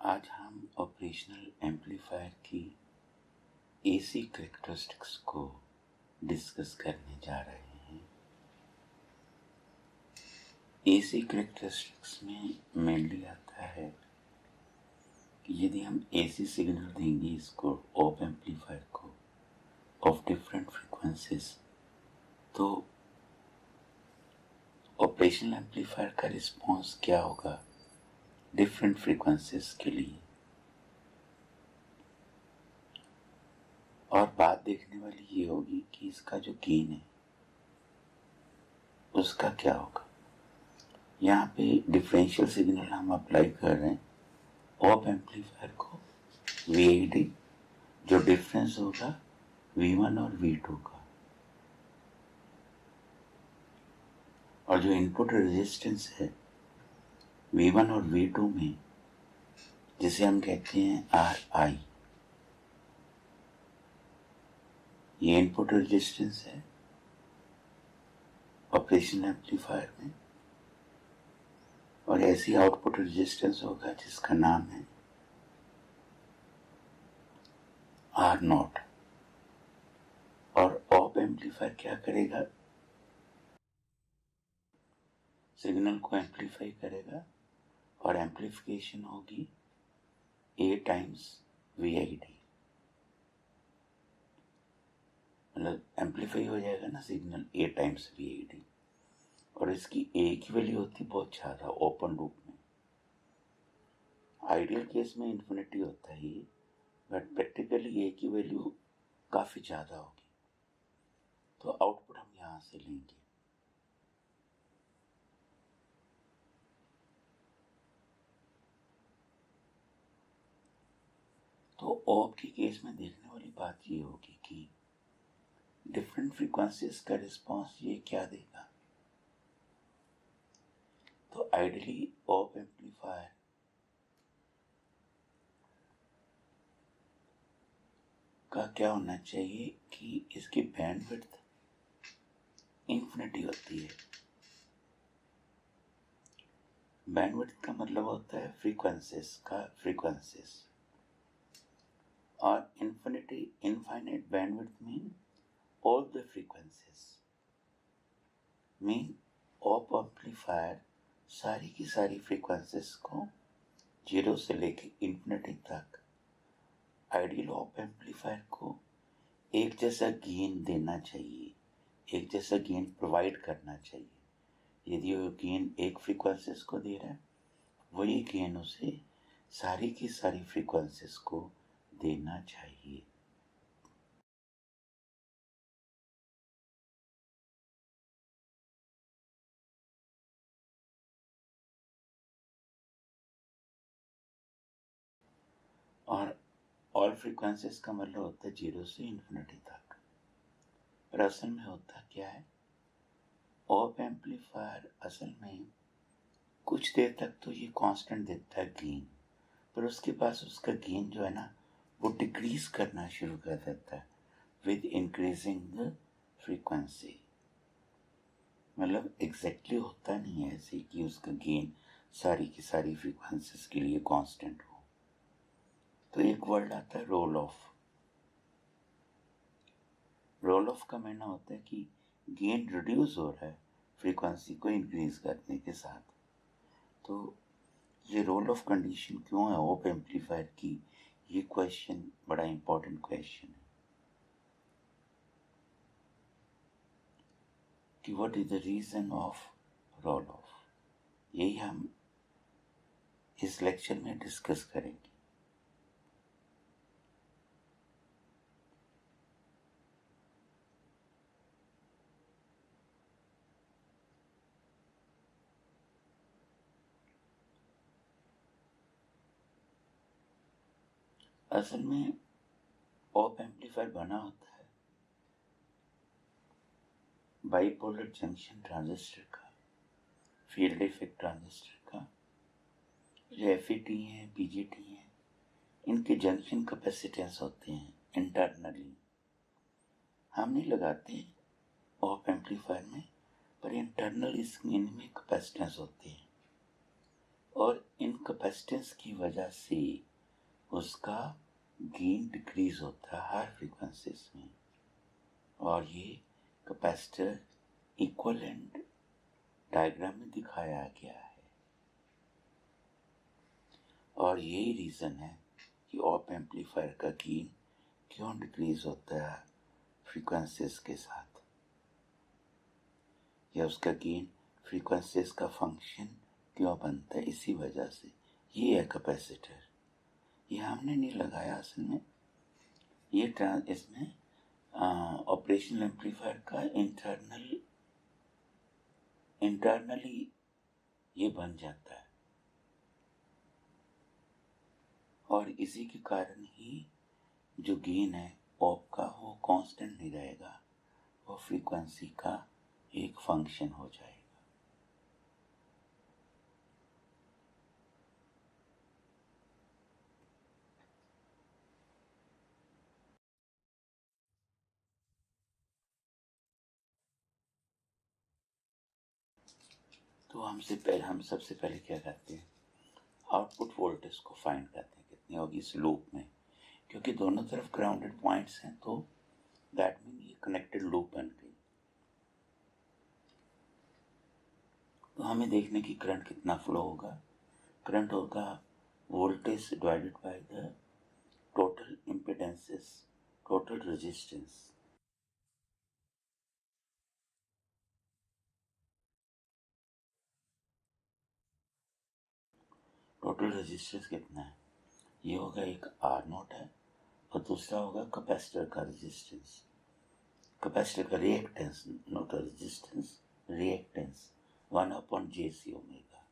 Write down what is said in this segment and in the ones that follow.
आज हम operational amplifier की एसी कैरेक्टरिस्टिक्स को डिस्कस करने जा रहे हैं। एसी कैरेक्टरिस्टिक्स में मेनली आता है कि यदि हम एसी सिग्नल देंगे इसको ऑप एम्पलीफायर को ऑफ डिफरेंट फ्रीक्वेंसीज, तो ऑपरेशनल एम्पलीफायर का रिस्पॉन्स क्या होगा डिफरेंट फ्रीक्वेंसीज के लिए। और बात देखने वाली ये होगी कि इसका जो गेन है उसका क्या होगा। यहाँ पे डिफरेंशियल सिग्नल हम अप्लाई कर रहे हैं ऑप एम्पलीफायर को VAD, जो डिफरेंस होगा V1 और V2 का, और जो इनपुट रेजिस्टेंस है V1 और V2 में, जिसे हम कहते हैं RI, ये इनपुट रेजिस्टेंस है ऑपरेशनल एम्पलीफायर में, और ऐसी आउटपुट रेजिस्टेंस होगा जिसका नाम है R0। और ऑप एम्पलीफायर क्या करेगा, सिग्नल को एम्पलीफाई करेगा और एम्पलीफिकेशन होगी A टाइम्स VID, मतलब एम्पलीफाई हो जाएगा ना सिग्नल A टाइम्स VID, और इसकी A की वैल्यू होती बहुत ज़्यादा ओपन लूप में। आइडियल केस में इन्फिनिटी होता है, बट प्रैक्टिकली A की वैल्यू काफ़ी ज़्यादा होगी, तो आउटपुट हम यहाँ से लेंगे। तो ऑप के केस में देखने वाली बात ये होगी कि डिफरेंट फ्रीक्वेंसीज का रिस्पॉन्स ये क्या देगा। तो आइडियली ऑप एम्पलीफायर का क्या होना चाहिए कि इसकी बैंडविड्थ इन्फिनिटी होती है। बैंडविड्थ का मतलब होता है फ्रीक्वेंसीज, और infinite bandwidth mean all the frequencies, mean op amplifier सारी की सारी फ्रीक्वेंसीज को 0 से लेके इन्फिनिटी तक आइडियल ऑप एम्पलीफायर को एक जैसा गेन देना चाहिए, एक जैसा गेन प्रोवाइड करना चाहिए। यदि वो गेन एक फ्रीक्वेंसीज को दे रहा है, वही गेन उसे सारी की सारी फ्रीक्वेंसीज को देना चाहिए। और ऑल फ्रीक्वेंसीज का मतलब होता है 0 से इन्फिनिटी तक। पर असल में होता क्या है, ऑप एम्पलीफायर असल में कुछ देर तक तो ये कांस्टेंट देता है गेन, पर उसके पास उसका गेन जो है ना वो डिक्रीज करना शुरू कर देता है विद इंक्रीजिंग द फ्रीक्वेंसी। मतलब एग्जैक्टली होता नहीं है ऐसे कि उसका गेन सारी की सारी फ्रीक्वेंसीज के लिए कांस्टेंट हो। तो एक वर्ड आता है रोल ऑफ। रोल ऑफ का मायना होता है कि गेन रिड्यूस हो रहा है फ्रीक्वेंसी को इंक्रीज करने के साथ। तो ये रोल ऑफ कंडीशन क्यों है ऑप एम्पलीफायर की, ये क्वेश्चन बड़ा इंपॉर्टेंट क्वेश्चन है कि what is the reason of role of. यही हम इस लेक्चर में डिस्कस करेंगे। असल में ऑप एम्पलीफायर बना होता है बाइपोलर जंक्शन ट्रांजिस्टर का, फील्ड इफेक्ट ट्रांजिस्टर का। जो FET हैं, BJT हैं, इनके जंक्शन कैपेसिटेंस होते हैं इंटरनली। हम नहीं लगाते ऑप एम्पलीफायर में, पर इंटरनल इनमें कैपेसिटेंस होते हैं। और इन कैपेसिटेंस की वजह से उसका गेन डिक्रीज होता है हर फ्रीक्वेंसीज में, और ये कैपेसिटर इक्विवेलेंट डायग्राम में दिखाया गया है। और यही रीज़न है कि ऑप एम्पलीफायर का गेन क्यों डिक्रीज होता है फ्रीक्वेंसीज के साथ, या उसका गेन फ्रीक्वेंसीज का फंक्शन क्यों बनता है, इसी वजह से। ये है कैपेसिटर, ये हमने नहीं लगाया असल में, ये इसमें ऑपरेशनल एम्पलीफायर का इंटरनली ये बन जाता है, और इसी के कारण ही जो गेन है ऑप का वो कांस्टेंट नहीं रहेगा, वो फ्रीक्वेंसी का एक फंक्शन हो जाएगा। तो हम सबसे पहले क्या करते हैं, आउटपुट वोल्टेज को फाइंड करते हैं कितनी होगी इस लूप में, क्योंकि दोनों तरफ ग्राउंडेड पॉइंट्स हैं, तो दैट मीन ये कनेक्टेड लूप बन गई। तो हमें देखने की करंट कितना फ्लो होगा। करंट होगा voltage divided by the total impedances, total resistance. Total resistance कितना है, ये होगा एक आर नोट है, और दूसरा होगा कैपेसिटर का रेजिस्टेंस, कैपेसिटर का reactance, not resistance, reactance 1/JC omega.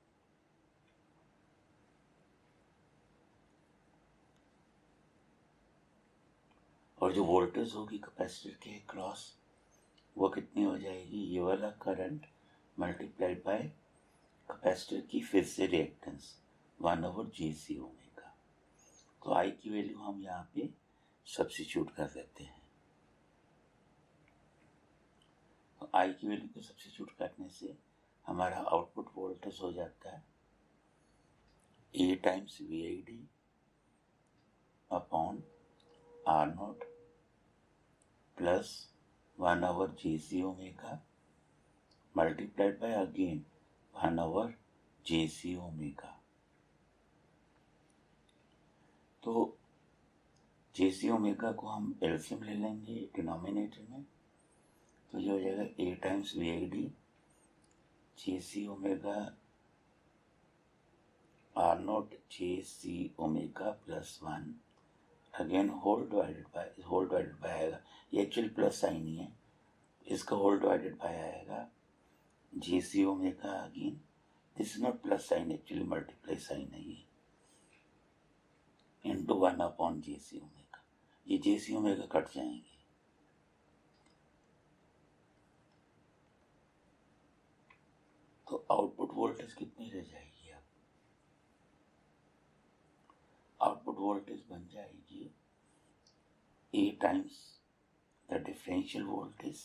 और जो वोल्टेज होगी कैपेसिटर के क्रॉस, वो कितनी हो जाएगी, ये वाला करंट मल्टीप्लाइड बाय कैपेसिटर की फिर से रिएक्टेंस 1/JC ओमेगा। तो आई की वैल्यू हम यहाँ पे सब्स्टिट्यूट कर देते हैं। तो आई की वैल्यू को सब्स्टिट्यूट करने से हमारा आउटपुट वोल्टेज हो जाता है A times VID upon R naught plus 1/JC omega multiplied by again 1/JC omega. तो JC ओमेगा को हम एलसीएम ले लेंगे डिनोमिनेटर में, तो ये हो जाएगा A times VID JC omega R naught JC omega plus 1 again whole divided by आएगा, ये एक्चुअली प्लस साइन ही है, इसका होल डिवाइडेड बाय आएगा JC omega again, this is not plus sign, actually multiply sign है ये, into 1/JC omega. ये JC omega cut जाएंगे, तो आउटपुट वोल्टेज कितनी रह जाएगी, अब आउटपुट वोल्टेज बन जाएगी A times the differential voltage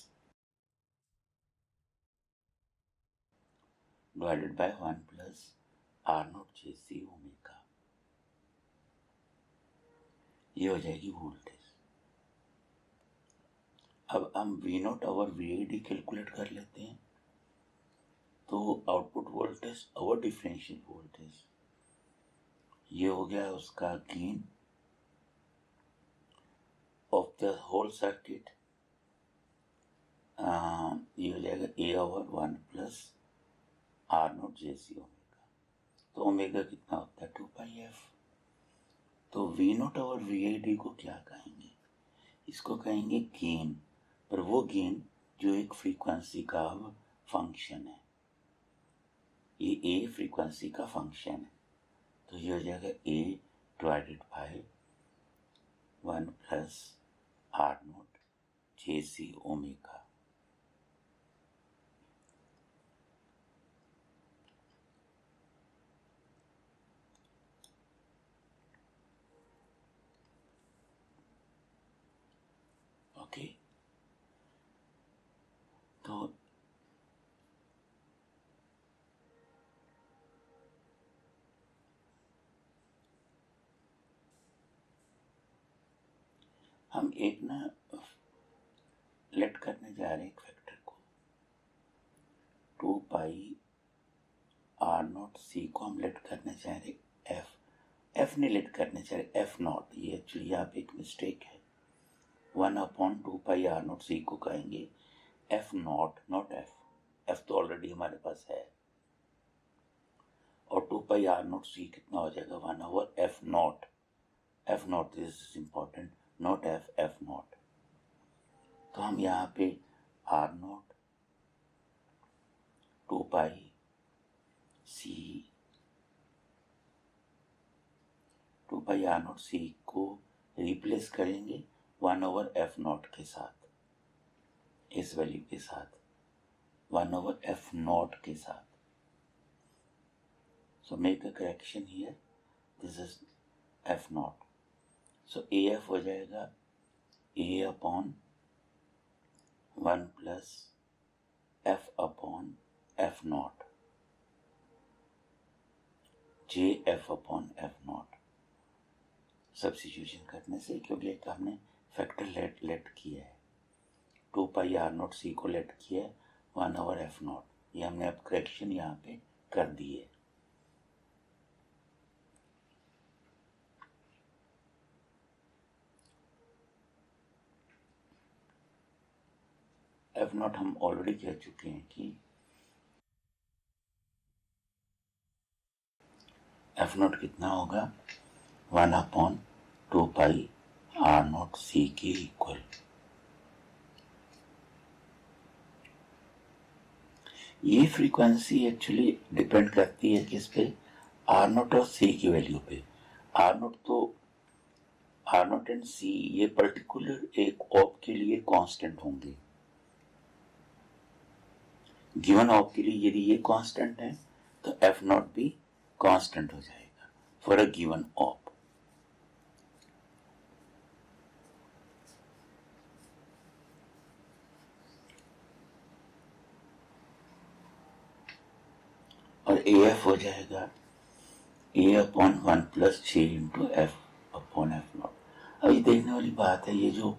divided by 1 plus R naught JC omega, ये हो जाएगी वोल्टेज। अब हम V नोट और VID कैलकुलेट कर लेते हैं, तो आउटपुट वोल्टेज और डिफरेंशियल वोल्टेज, ये हो गया उसका gain of the whole circuit, ये हो जाएगा A/1 plus R naught JC omega. तो ओमेगा कितना होता है 2πf। तो V नोट और VID को क्या कहेंगे, इसको कहेंगे गेन, पर वो गेन जो एक फ्रीक्वेंसी का फंक्शन है, ये ए फ्रीक्वेंसी का फंक्शन है, तो ये हो जाएगा A divided by 1 plus R naught JC omega. Okay, तो हम एक ना लेट करने जा रहे हैं एक फैक्टर को, 2 पाई आर नॉट सी को हम लेट करने जा रहे एफ नहीं लेट करने जा रहे, एफ नॉट। ये एक्चुअली यहाँ पे एक मिस्टेक है। 1/2 पाई आर नॉट सी को कहेंगे एफ नॉट, नॉट एफ तो ऑलरेडी हमारे पास है, और 2 पाई आर नॉट सी कितना हो जाएगा 1/f naught. F naught this is important, not F naught. तो हम यहाँ पे R naught 2 pi C, 2 pi R naught C को रिप्लेस करेंगे 1/f नॉट के साथ, इस वैल्यू के साथ 1/f नॉट के साथ। So make a correction here. This is f naught. So AF हो जाएगा A upon 1 plus F upon F naught, JF upon F naught। Substitution करने से, क्योंकि एक हमने फैक्टर लेट किया है, 2 पाई आर नॉट सी को लेट किया है 1/f नॉट, ये हमने अब करेक्शन यहाँ पे कर दी है। एफ नॉट हम ऑलरेडी कह चुके हैं कि एफ नॉट कितना होगा 1/2 पाई आर नॉट सी के इक्वल। ये फ्रीक्वेंसी एक्चुअली डिपेंड करती है किस पे, आर नॉट और सी की वैल्यू पे। आर नॉट एंड सी ये पर्टिकुलर एक ऑप के लिए कांस्टेंट होंगे। गिवन ऑप के लिए यदि ये कांस्टेंट है तो एफ नॉट भी कांस्टेंट हो जाएगा फॉर अ गिवन ऑप। और ए एफ हो जाएगा A/1 plus 6 into F upon F not. अब ये देखने वाली बात है, ये जो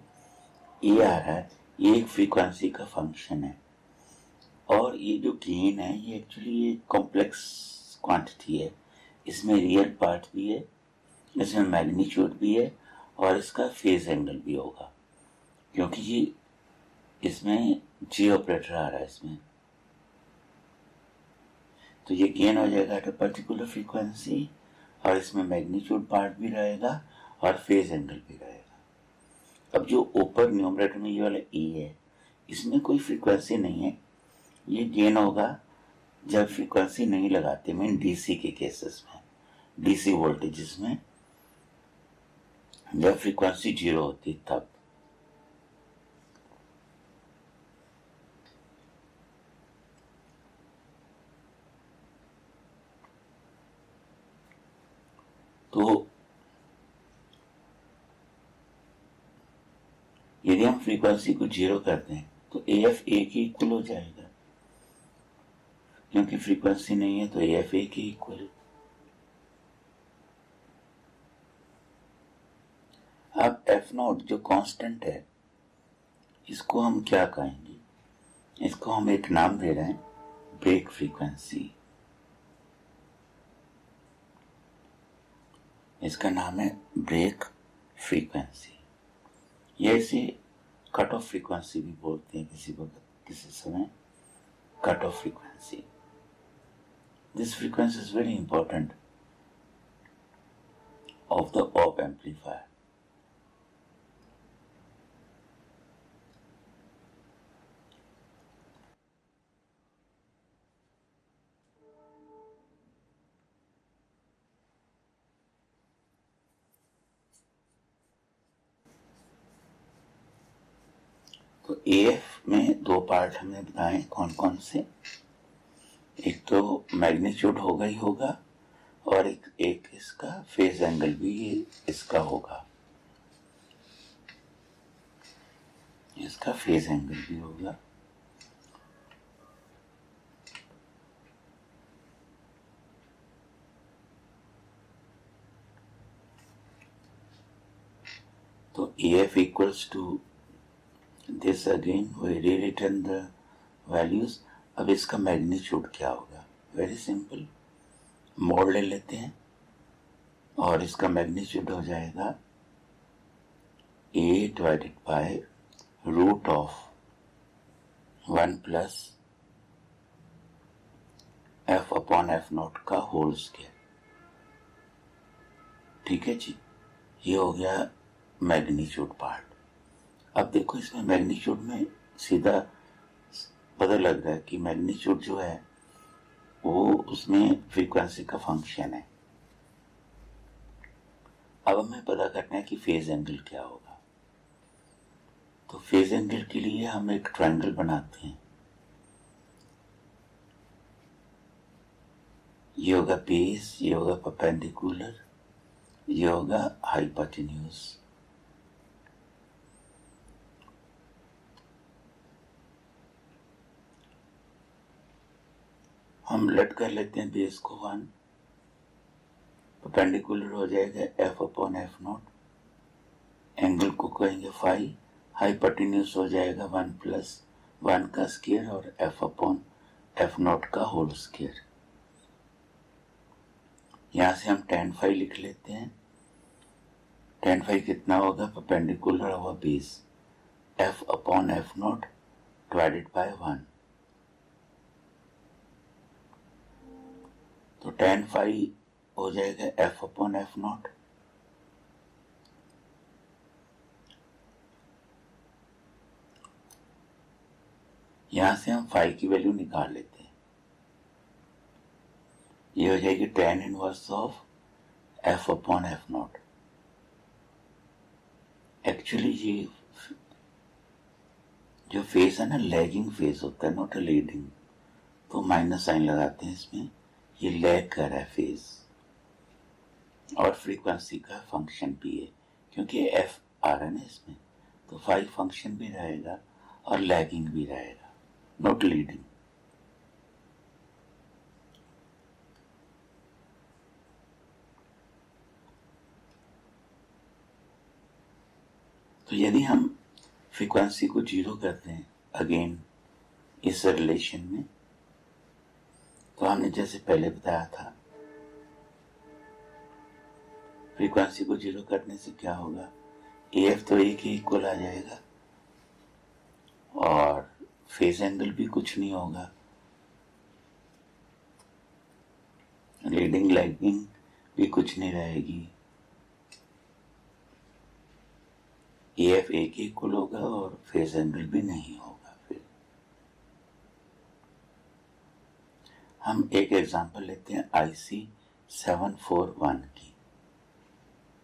ए आ रहा है ये एक फ्रीक्वेंसी का फंक्शन है, और ये जो गेन है ये एक्चुअली एक कॉम्प्लेक्स क्वांटिटी है। इसमें रियल पार्ट भी है, इसमें मैग्नीट्यूड भी है, और इसका फेज एंगल भी होगा, क्योंकि ये इसमें जी ऑपरेटर आ रहा है इसमें। तो ये गेन हो जाएगा एट अ पर्टिकुलर फ्रीक्वेंसी, और इसमें मैग्नीट्यूड पार्ट भी रहेगा और फेज एंगल भी रहेगा। अब जो ऊपर न्यूमरेटर में ये वाला ई है, इसमें कोई फ्रीक्वेंसी नहीं है, ये गेन होगा जब फ्रीक्वेंसी नहीं लगाते, मीन डीसी के केसेस में, डीसी वोल्टेजेस में जब फ्रीक्वेंसी 0 होती तब। तो यदि हम फ्रीक्वेंसी को 0 करते हैं तो AF A के इक्वल हो जाएगा, क्योंकि फ्रीक्वेंसी नहीं है तो AF A के इक्वल। अब एफ नॉट जो कांस्टेंट है इसको हम क्या कहेंगे, इसको हम एक नाम दे रहे हैं ब्रेक फ्रीक्वेंसी। इसका नाम है ब्रेक फ्रीक्वेंसी। ये इसे कट ऑफ फ्रीक्वेंसी भी बोलते हैं किसी वक्त, किसी समय cut off frequency. This frequency is very important of the op amplifier. तो AF में दो पार्ट हमने बताए कौन कौन से, एक तो मैग्नीट्यूड होगा ही होगा, और एक इसका फेज एंगल भी इसका होगा, इसका फेज एंगल भी होगा। तो EF equals to this again, we rewritten the values. अब इसका मैग्नीट्यूड क्या होगा? वेरी सिंपल, मोड ले लेते हैं और इसका मैग्नीट्यूड हो जाएगा A divided by root of 1 plus F upon F not का होल स्क्वायर। ठीक है जी, ये हो गया मैग्नीट्यूड पार्ट। अब देखो इसमें मैग्नीट्यूड में सीधा पता लग रहा है कि मैग्नीट्यूड जो है वो उसमें फ्रीक्वेंसी का फंक्शन है। अब हमें पता करना है कि फेज एंगल क्या होगा। तो फेज एंगल के लिए हम एक ट्रायंगल बनाते हैं। ये होगा बेस, ये होगा परपेंडिकुलर, ये होगा हाइपोटेन्यूज। हम लेट कर लेते हैं बेस को 1, परपेंडिकुलर हो जाएगा F upon F not, angle को कहेंगे फाई, हाइपोटेन्यूज हो जाएगा 1 प्लस 1 का स्क्वायर और F अपॉन F नॉट का होल स्क्वायर। यहां से हम tan फाई लिख लेते हैं। tan फाई कितना होगा? परपेंडिकुलर होगा base F upon F not divided by 1। तो tan फाई हो जाएगा F अपॉन F नॉट, यहां से हम फाई की वैल्यू निकाल लेते हैं। ये हो जाएगी tan inverse of F upon F not. Actually ये जो फेज है ना, लैगिंग फेज होता है, नॉट लीडिंग, तो माइनस साइन लगाते हैं इसमें। ये लैग कर रहा है फेज और फ्रीक्वेंसी का फंक्शन भी है, क्योंकि एफ आ रहा है ना इसमें, तो फाई फंक्शन भी रहेगा और लैगिंग भी रहेगा, नॉट लीडिंग। तो यदि हम फ्रीक्वेंसी को जीरो करते हैं अगेन इस रिलेशन में, तो हमने जैसे पहले बताया था, फ्रीक्वेंसी को जीरो करने से क्या होगा? AF तो एक ही इक्वल आ जाएगा और फेज एंगल भी कुछ नहीं होगा, लीडिंग लैगिंग भी कुछ नहीं रहेगी। AF एक ही इक्वल होगा और फेज एंगल भी नहीं होगा। फिर हम एक एग्जांपल लेते हैं IC 741 की।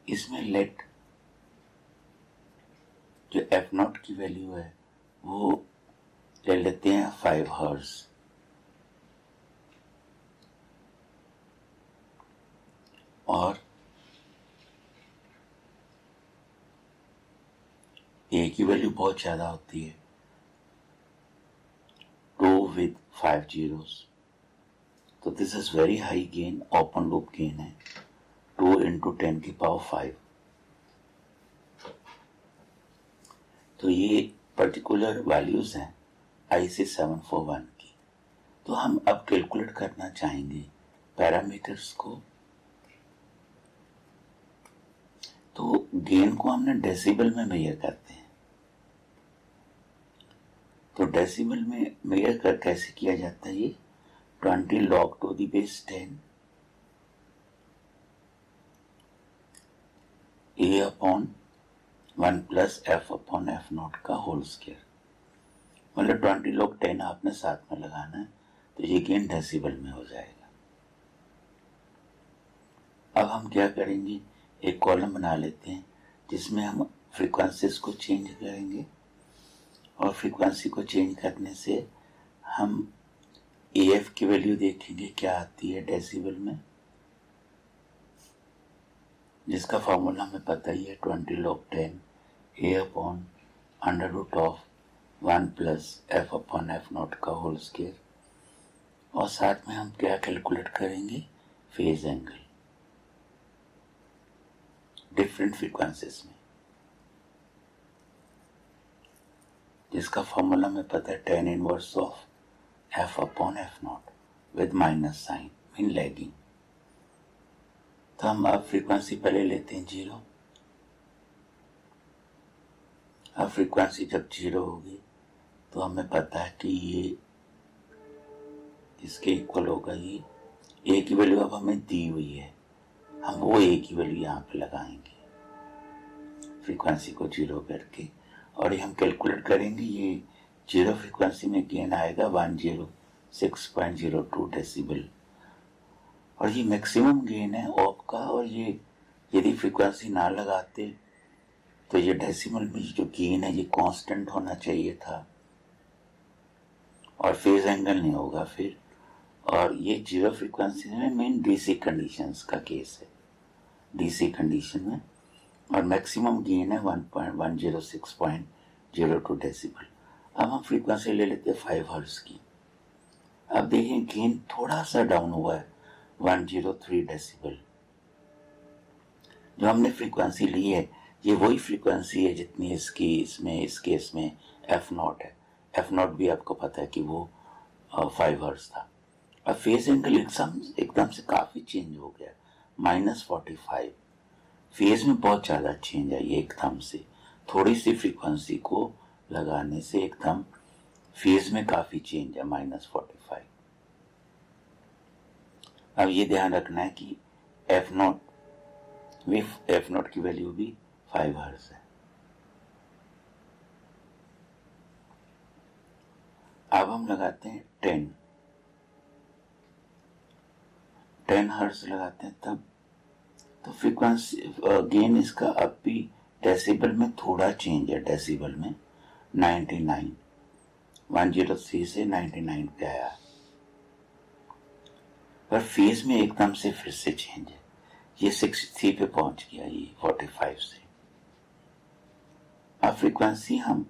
इसमें लेट जो F नॉट की वैल्यू है वो ले लेते हैं 5 हर्ट्ज, और A की वैल्यू बहुत ज्यादा होती है, 2 with 5 zeros, तो this is very high gain, open loop gain है, 2 into 10 की पावर 5। तो ये पर्टिकुलर वैल्यूज हैं IC 741 की। तो हम अब कैलकुलेट करना चाहेंगे पैरामीटर्स को। तो गेन को हमने डेसिबल में मेजर करते हैं। तो डेसिबल में मेजर कर कैसे किया जाता है? ये 20 log to the base 10 A upon 1 plus F upon F not का होल स्क्वायर, मतलब 20 log 10 आपने साथ में लगाना है, तो ये गेन डेसिबल में हो जाएगा। अब हम क्या करेंगे, एक कॉलम बना लेते हैं जिसमें हम फ्रीक्वेंसीज को चेंज करेंगे, और फ्रीक्वेंसी को चेंज करने से हम AF की वैल्यू देखेंगे क्या आती है डेसिबल में, जिसका फॉर्मूला हमें पता ही है, 20 log 10 A upon under root of 1 plus F upon F not का होल स्क्वायर। और साथ में हम क्या कैलकुलेट करेंगे? फेज एंगल, डिफरेंट फ्रीक्वेंसीज में। जिसका फॉर्मूला में पता है tan inverse of f upon f not with minus sign mean lagging. तो हम अब फ्रीक्वेंसी पहले लेते हैं 0। अब फ्रीक्वेंसी जब 0 होगी तो हमें पता है कि ये इसके इक्वल होगा, ये a की वैल्यू अब हमें दी हुई है, हम वो a की वैल्यू यहाँ पे लगाएंगे फ्रीक्वेंसी को 0 करके, और ये हम कैलकुलेट करेंगे। ये 0 फ्रीक्वेंसी में गेन आएगा 106.02 डेसिबल, और ये मैक्सिमम गेन है ऑप का। और ये यदि फ्रीक्वेंसी ना लगाते तो ये डेसिमल में जो गेन है ये कांस्टेंट होना चाहिए था और फेज एंगल नहीं होगा फिर। और ये 0 फ्रीक्वेंसी में मेन डीसी कंडीशंस का केस है, डीसी कंडीशन में, और मैक्सिमम गेन है 106.02 डेसिबल। अब हम फ्रीक्वेंसी ले लेते हैं 5 हर्ट्ज की। अब देखें गेन थोड़ा सा डाउन हुआ है 103 डेसिबल। जो हमने फ्रीक्वेंसी ली है ये वही फ्रीक्वेंसी है जितनी इसकी इसमें इस केस में एफ नॉट है। एफ नॉट भी आपको पता है कि वो 5 हर्ट्ज था। अब फेज एंगल एकदम से काफी चेंज हो गया, -45। फेज में बहुत ज्यादा चेंज है ये एकदम से, थोड़ी सी फ्रीक्वेंसी को लगाने से एकदम फेज में काफी चेंज है -45। अब ये ध्यान रखना है कि एफ नॉट की वैल्यू भी 5 हर्ट्ज है। अब हम लगाते हैं 10 हर्ट्ज लगाते हैं तब तो फ्रीक्वेंसी गेन इसका अब भी डेसिबल में थोड़ा चेंज है। डेसिबल में 99, 103 से 99 पे आया, पर फेज में एकदम से फिर से चेंज है, ये 63 पे पहुंच गया, ये 45 से। अब फ्रीक्वेंसी हम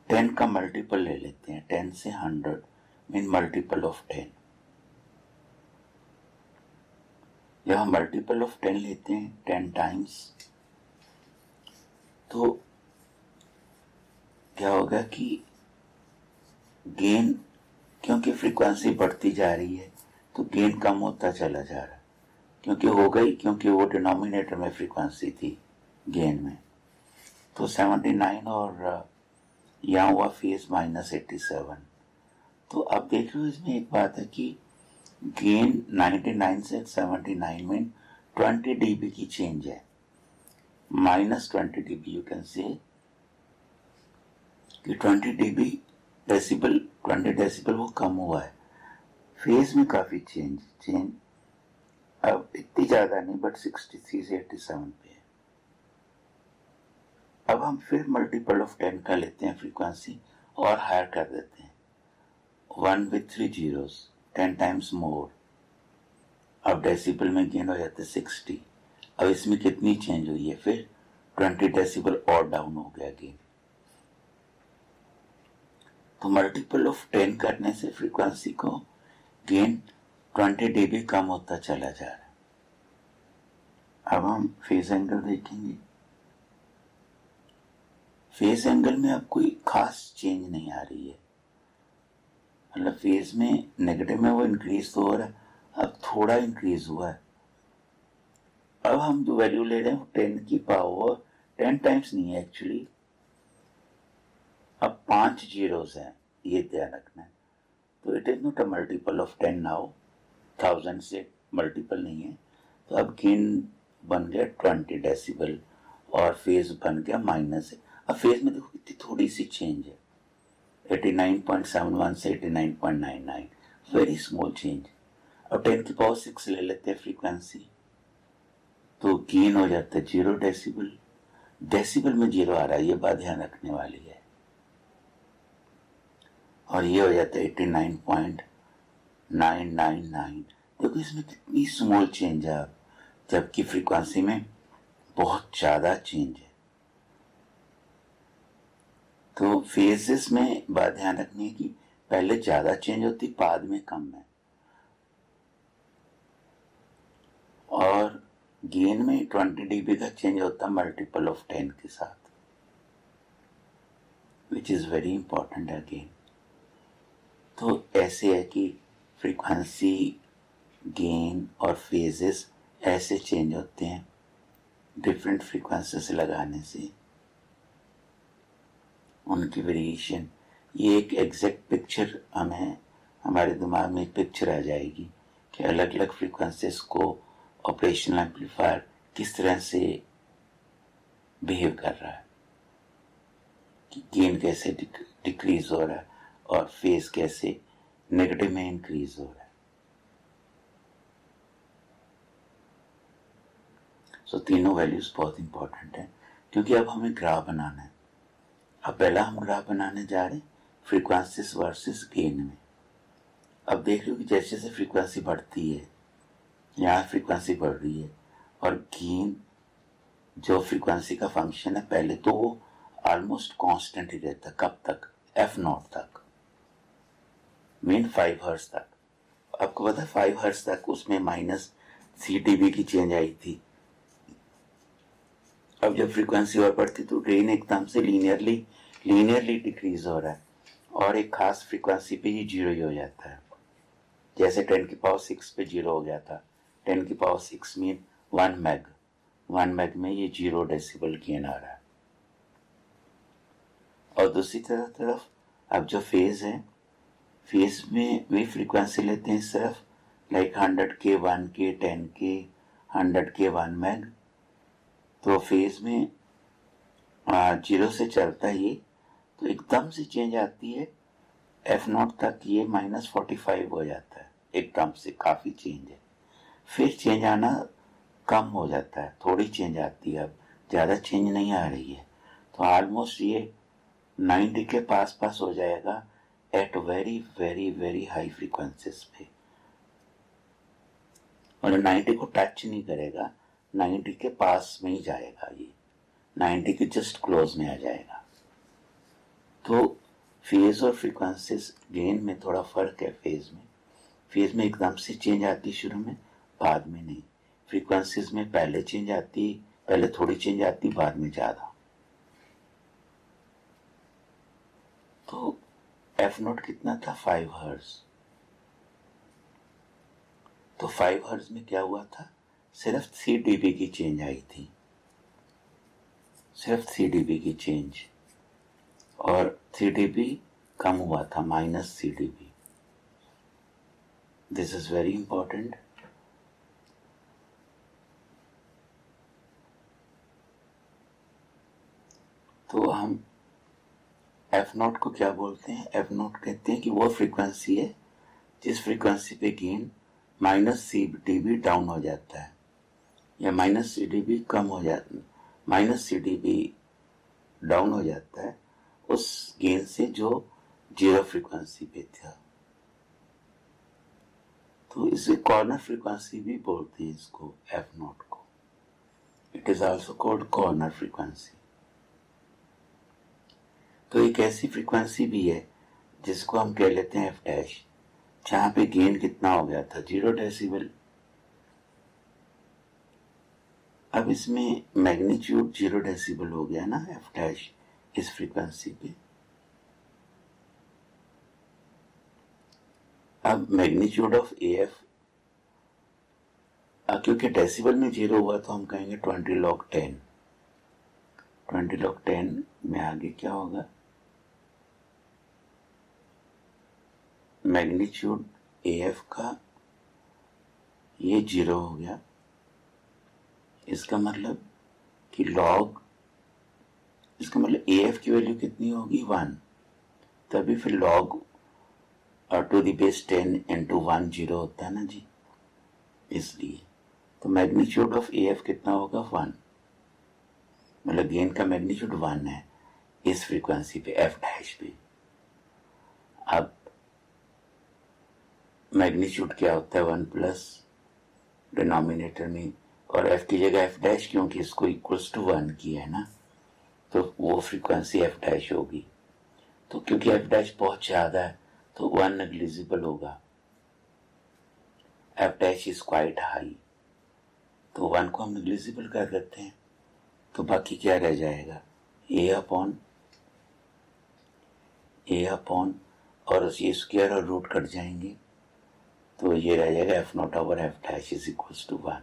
10 का मल्टीपल ले लेते हैं, 10 से 100 मीन मल्टीपल ऑफ 10। जब हम मल्टीपल ऑफ 10 लेते हैं 10 टाइम्स, तो क्या होगा कि गेन, क्योंकि फ्रीक्वेंसी बढ़ती जा रही है तो गेन कम होता चला जा रहा है, क्योंकि हो गई, क्योंकि वो डिनोमिनेटर में फ्रीक्वेंसी थी गेन में। तो 79 और यहाँ हुआ फेज -87। तो अब देख रहे हो इसमें एक बात है कि गेन 99 से 79 में 20 dB की चेंज है, -20 dB। यू कैन से कि 20 dB डेसिबल, 20 डेसिबल वो कम हुआ है। फेज में काफी चेंज अब इतनी ज्यादा नहीं, बट 63 से 87 पे है। अब हम फिर मल्टीपल ऑफ 10 का लेते हैं फ्रीक्वेंसी और हायर कर देते हैं, 1 with 3 zeros, 10 times more। अब डेसिबल में गेन हो जाते 60। अब इसमें कितनी चेंज हुई है, फिर 20 डेसिबल और डाउन हो गया गेन। तो मल्टीपल ऑफ 10 करने से फ्रीक्वेंसी को गेन 20 dB कम होता चला जा रहा है। अब हम फेज एंगल देखेंगे। फेज एंगल में अब कोई खास चेंज नहीं आ रही है, मतलब फेज में नेगेटिव में वो इंक्रीज तो हो रहा है, अब थोड़ा इंक्रीज हुआ है। अब हम जो वैल्यू ले रहे हैं 10 की पावर 10 टाइम्स नहीं है एक्चुअली, अब 5 जीरोस हैं, ये ध्यान रखना है। तो it is not a multiple of 10 now, 1000 से मल्टीपल नहीं है। तो अब गेन बन गया 20 डेसिबल और फेज बन गया माइनस। अब फेज में देखो कितनी थोड़ी सी चेंज है, 89.71 से 89.99, वेरी स्मॉल चेंज। अब 10 की पावर 6 ले लेते हैं फ्रीक्वेंसी, तो गेन हो जाता है 0 डेसिबल। डेसिबल में 0 आ रहा है, ये बात ध्यान रखने वाली है। और ये हो जाता है 89.999। देखो इसमें कितनी स्मॉल चेंज है, जबकि फ्रीक्वेंसी में बहुत ज्यादा चेंज है। तो फेजेस में बात ध्यान रखनी है कि पहले ज्यादा चेंज होती, बाद में कम है। और गेन में 20 dB का चेंज होता मल्टीपल ऑफ 10 के साथ। Which is very important again. तो ऐसे है कि फ्रीक्वेंसी, गेन और फेजेस ऐसे चेंज होते हैं डिफरेंट फ्रीक्वेंसीज लगाने से, उनकी वेरिएशन। ये एक एग्जैक्ट पिक्चर हमें, हमारे दिमाग में एक पिक्चर आ जाएगी कि अलग अलग फ्रीक्वेंसीज को ऑपरेशनल एम्पलीफायर किस तरह से बिहेव कर रहा है, कि गेन कैसे डिक्रीज हो रहा है और फेज कैसे नेगेटिव में इंक्रीज हो रहा है। सो तीनों वैल्यूज बहुत इंपॉर्टेंट है, क्योंकि अब हमें ग्राफ बनाना है। अब पहला हम ग्राफ बनाने जा रहे हैं फ्रीक्वेंसीज वर्सेस गेन में। अब देख रहे हो कि जैसे जैसे फ्रीक्वेंसी बढ़ती है, यहाँ फ्रीक्वेंसी बढ़ रही है, और गेन जो फ्रीक्वेंसी का फंक्शन है पहले तो वो ऑलमोस्ट कांस्टेंट ही रहता। कब तक? f0 तक, मीन 5 हर्ट्ज तक। आपको पता है 5 हर्ट्ज तक उसमें -3 dB की चेंज आई थी। अब जब फ्रीक्वेंसी और बढ़ती तो गेन एकदम से लीनियरली डिक्रीज हो रहा है, और एक खास फ्रीक्वेंसी पे ये जीरो ही हो जाता है। जैसे 10⁶ पे जीरो हो गया था। 10⁶ मीन 1 मैग, 1 मैग में ये 0 डेसिबल गेन आ रहा है। और दूसरी तरफ अब जो फेज है, फेज में वे फ्रीक्वेंसी लेते हैं सिर्फ like 100K, 1K, 10K, 100K, 1 mag. तो फेज में 0 से चलता ही तो एकदम से चेंज आती है f0 तक, ये -45 हो जाता है। एकदम से काफी चेंज है। फिर चेंज आना कम हो जाता है, थोड़ी चेंज आती है, अब ज्यादा चेंज नहीं आ रही है। तो ऑलमोस्ट ये 90 के पास हो जाएगा at very very very high frequencies पे, और 90 को टच नहीं करेगा, 90 के पास में ही जाएगा, ये 90 के जस्ट क्लोज में आ जाएगा। तो फेज और फ्रीक्वेंसीज गेन में थोड़ा फर्क है। फेज में एकदम से चेंज आती शुरू में, बाद में नहीं। फ्रीक्वेंसीज में पहले चेंज आती, पहले थोड़ी चेंज आती, बाद में ज्यादा। तो f0 कितना था? 5 हर्ट्ज। तो 5 हर्ट्ज में क्या हुआ था? सिर्फ 3 dB की चेंज आई थी, सिर्फ 3 dB की चेंज, और 3 dB कम हुआ था, -3 dB। This is very important. तो हम f0 को क्या बोलते हैं? f0 कहते हैं कि वो फ्रीक्वेंसी है जिस फ्रीक्वेंसी पे गेन -3 dB डाउन हो जाता है, या -3 dB कम हो जाता है, -3 dB डाउन हो जाता है उस गेन से जो 0 फ्रीक्वेंसी पे था। तो इसे कॉर्नर फ्रीक्वेंसी भी बोलते हैं, इसको f0 को। It is also called corner frequency. तो एक ऐसी फ्रीक्वेंसी भी है जिसको हम कह लेते हैं f', जहां पे गेन कितना हो गया था? 0 डेसिबल। अब इसमें मैग्नीट्यूड 0 डेसिबल हो गया ना f' इस फ्रीक्वेंसी पे। अब मैग्नीट्यूड ऑफ AF, क्योंकि डेसिबल में 0 हुआ तो हम कहेंगे 20 log 10। 20 log 10 में आगे क्या होगा? मैग्नीट्यूड AF का ये 0 हो गया। इसका मतलब कि लॉग, इसका मतलब AF की वैल्यू कितनी होगी? 1। तभी फिर log to the base 10 into 1 0 होता है ना जी, इसलिए। तो मैग्नीट्यूड ऑफ AF कितना होगा? 1। मतलब गेन का मैग्नीट्यूड 1 है इस फ्रीक्वेंसी पे, f' पे। अब मैग्नीट्यूड क्या होता है? 1 प्लस डिनोमिनेटर में, और f की जगह f', क्योंकि इसको इक्वल्स टू 1 किया है ना, तो वो फ्रीक्वेंसी f' होगी। तो क्योंकि f' बहुत ज्यादा है तो 1 नेग्लिजिबल होगा, f' इज क्वाइट हाई, तो 1 को हम नेग्लिजिबल कर देते हैं। तो बाकी क्या रह जाएगा? A अपॉन ए अपॉन और ये स्क्वायर और रूट कट जाएंगे तो ये रह जाएगा F not over F dash is equals to 1।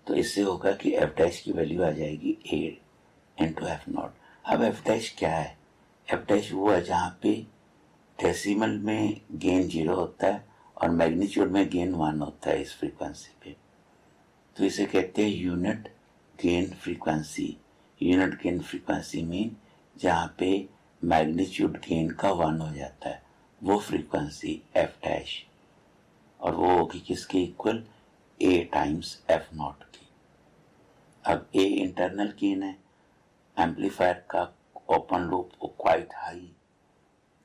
तो इससे होगा कि एफ डैश की वैल्यू आ जाएगी ए इंटू एफ नॉट। अब एफ डैश क्या है? एफ डैश वो है जहाँ पे डेसिमल में गेन 0 होता है और मैग्नीट्यूड में गेन 1 होता है इस फ्रीक्वेंसी पे। तो इसे कहते हैं unit gain frequency. Unit gain frequency mean जहाँ पे मैग्नीट्यूड गेन का 1 हो जाता है, वो फ्रीक्वेंसी एफ डैश, और वो होगी किसके equal? A times F not की। अब ए इंटरनल गेन है एम्पलीफायर का, open loop quite high,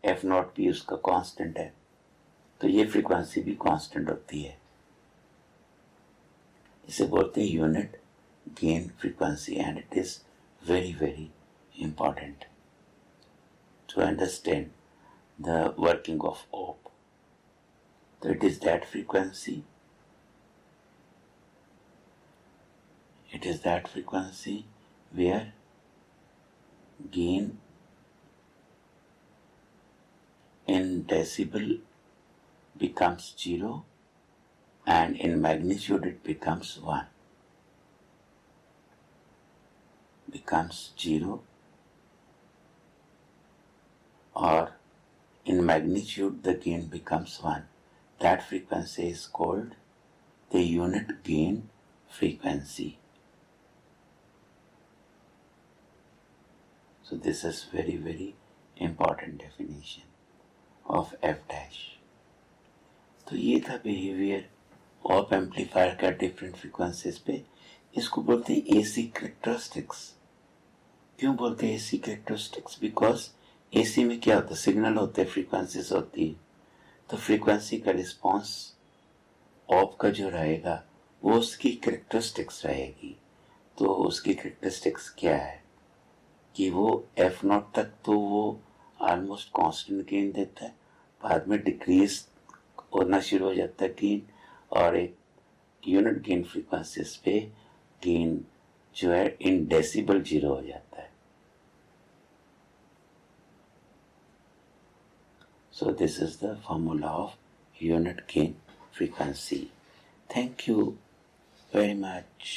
F not भी उसका कांस्टेंट है, तो ये फ्रीक्वेंसी भी कांस्टेंट होती है। इसे बोलते हैं unit gain frequency and it is very very important to understand the working of op. So it is that frequency. It is that frequency where gain in decibel becomes 0 and in magnitude it becomes 1. Becomes 0 or in magnitude the gain becomes 1. That frequency is called the unit gain frequency. So this is very very important definition of f dash. तो ये था behaviour op amplifier का different frequencies पे। इसको बोलते हैं AC characteristics. क्यों बोलते हैं एसी कैरेक्टरिस्टिक्स? बिकॉज एसी में क्या होता है? सिग्नल होते हैं, फ्रीक्वेंसीज होती है, तो फ्रीक्वेंसी का रिस्पॉन्स ऑप का जो रहेगा वो उसकी कैरेक्टरिस्टिक्स रहेगी। तो उसकी कैरेक्टरिस्टिक्स क्या है कि वो एफ नॉट तक तो वो ऑलमोस्ट कांस्टेंट गेन देता है, बाद में डिक्रीज होना शुरू हो जाता है गेन, और एक यूनिट गेन फ्रीक्वेंसीज पे गेन जो है इन डेसिबल 0 हो जाता है। So this is the formula of unit gain frequency. Thank you very much.